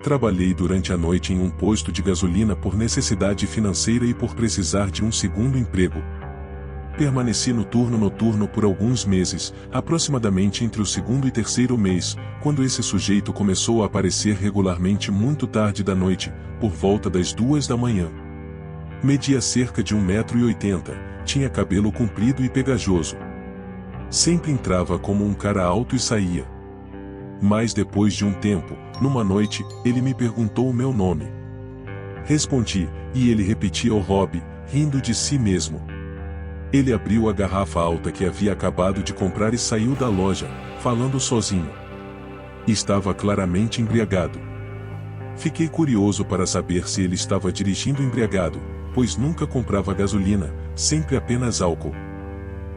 Trabalhei durante a noite em um posto de gasolina por necessidade financeira e por precisar de um segundo emprego. Permaneci no turno noturno por alguns meses, aproximadamente entre o segundo e terceiro mês, quando esse sujeito começou a aparecer regularmente muito tarde da noite, por volta das 2 da manhã. Media cerca de 1,80 m, tinha cabelo comprido e pegajoso. Sempre entrava como um cara alto e saía. Mas depois de um tempo, numa noite, ele me perguntou o meu nome. Respondi, e ele repetia o Rob, rindo de si mesmo. Ele abriu a garrafa alta que havia acabado de comprar e saiu da loja, falando sozinho. Estava claramente embriagado. Fiquei curioso para saber se ele estava dirigindo embriagado, pois nunca comprava gasolina, sempre apenas álcool.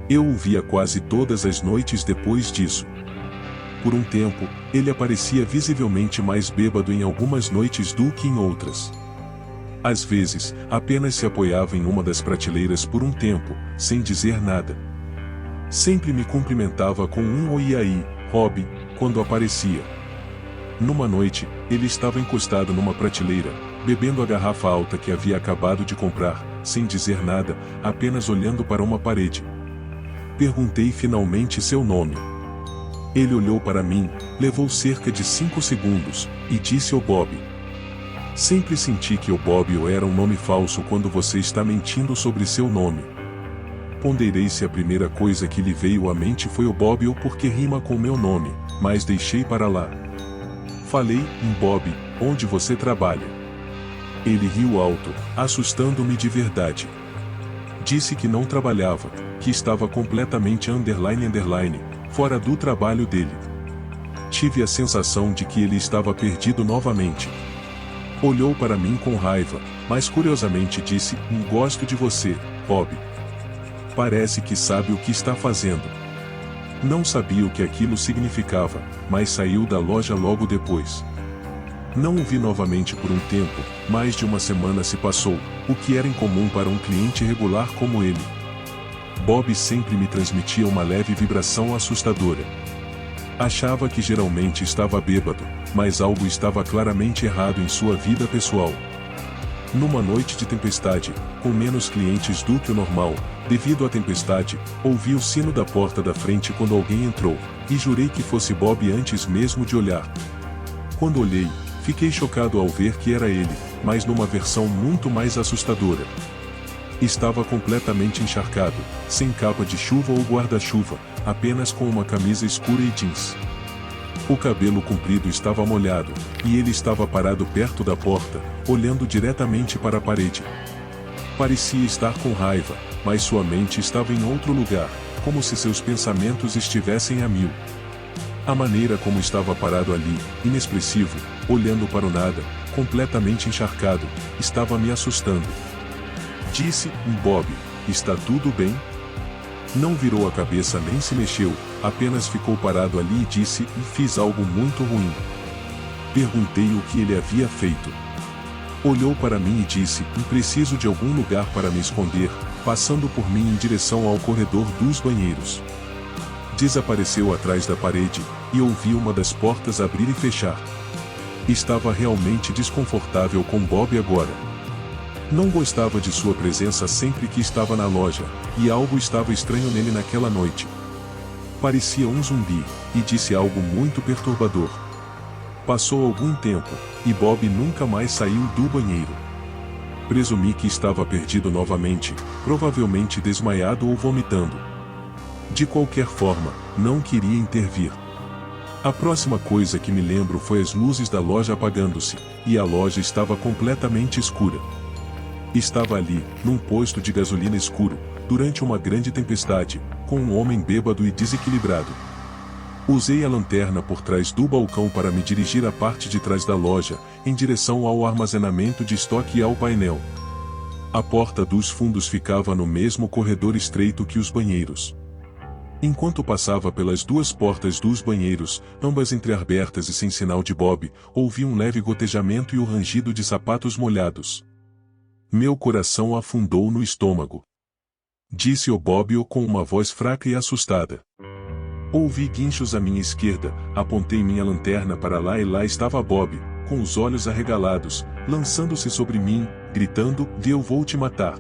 Eu o via quase todas as noites depois disso. Por um tempo, ele aparecia visivelmente mais bêbado em algumas noites do que em outras. Às vezes, apenas se apoiava em uma das prateleiras por um tempo, sem dizer nada. Sempre me cumprimentava com um "Oi e aí, Rob", quando aparecia. Numa noite, ele estava encostado numa prateleira, bebendo a garrafa alta que havia acabado de comprar, sem dizer nada, apenas olhando para uma parede. Perguntei finalmente seu nome. Ele olhou para mim, levou cerca de 5 segundos, e disse o Bob. Sempre senti que o Bob era um nome falso quando você está mentindo sobre seu nome. Ponderei se a primeira coisa que lhe veio à mente foi o Bob ou porque rima com meu nome, mas deixei para lá. Falei, Bob, onde você trabalha? Ele riu alto, assustando-me de verdade. Disse que não trabalhava, que estava completamente __, fora do trabalho dele. Tive a sensação de que ele estava perdido novamente. Olhou para mim com raiva, mas curiosamente disse, gosto de você, Bob. Parece que sabe o que está fazendo. Não sabia o que aquilo significava, mas saiu da loja logo depois. Não o vi novamente por um tempo, mais de uma semana se passou, o que era incomum para um cliente regular como ele. Bob sempre me transmitia uma leve vibração assustadora. Achava que geralmente estava bêbado, mas algo estava claramente errado em sua vida pessoal. Numa noite de tempestade, com menos clientes do que o normal, devido à tempestade, ouvi o sino da porta da frente quando alguém entrou, e jurei que fosse Bob antes mesmo de olhar. Quando olhei, fiquei chocado ao ver que era ele, mas numa versão muito mais assustadora. Estava completamente encharcado, sem capa de chuva ou guarda-chuva, apenas com uma camisa escura e jeans. O cabelo comprido estava molhado, e ele estava parado perto da porta, olhando diretamente para a parede. Parecia estar com raiva, mas sua mente estava em outro lugar, como se seus pensamentos estivessem a mil. A maneira como estava parado ali, inexpressivo, olhando para o nada, completamente encharcado, estava me assustando. Disse, Bob, está tudo bem? Não virou a cabeça nem se mexeu, apenas ficou parado ali e disse, fiz algo muito ruim. Perguntei o que ele havia feito. Olhou para mim e disse, preciso de algum lugar para me esconder, passando por mim em direção ao corredor dos banheiros. Desapareceu atrás da parede, e ouvi uma das portas abrir e fechar. Estava realmente desconfortável com Bob agora. Não gostava de sua presença sempre que estava na loja, e algo estava estranho nele naquela noite. Parecia um zumbi, e disse algo muito perturbador. Passou algum tempo, e Bob nunca mais saiu do banheiro. Presumi que estava perdido novamente, provavelmente desmaiado ou vomitando. De qualquer forma, não queria intervir. A próxima coisa que me lembro foi as luzes da loja apagando-se, e a loja estava completamente escura. Estava ali, num posto de gasolina escuro, durante uma grande tempestade, com um homem bêbado e desequilibrado. Usei a lanterna por trás do balcão para me dirigir à parte de trás da loja, em direção ao armazenamento de estoque e ao painel. A porta dos fundos ficava no mesmo corredor estreito que os banheiros. Enquanto passava pelas duas portas dos banheiros, ambas entreabertas e sem sinal de Bob, ouvi um leve gotejamento e o rangido de sapatos molhados. Meu coração afundou no estômago. Disse o Bob com uma voz fraca e assustada. Ouvi guinchos à minha esquerda, apontei minha lanterna para lá e lá estava Bob, com os olhos arregalados, lançando-se sobre mim, gritando: eu vou te matar.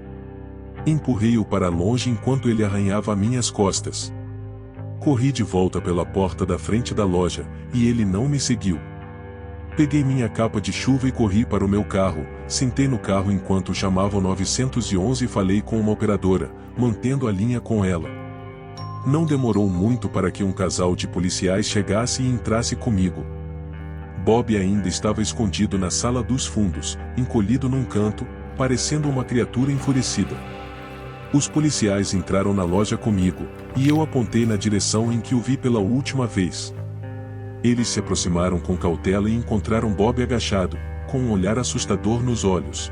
Empurrei-o para longe enquanto ele arranhava minhas costas. Corri de volta pela porta da frente da loja, e ele não me seguiu. Peguei minha capa de chuva e corri para o meu carro, sentei no carro enquanto chamava o 911 e falei com uma operadora, mantendo a linha com ela. Não demorou muito para que um casal de policiais chegasse e entrasse comigo. Bob ainda estava escondido na sala dos fundos, encolhido num canto, parecendo uma criatura enfurecida. Os policiais entraram na loja comigo, e eu apontei na direção em que o vi pela última vez. Eles se aproximaram com cautela e encontraram Bob agachado, com um olhar assustador nos olhos.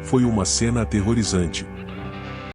Foi uma cena aterrorizante,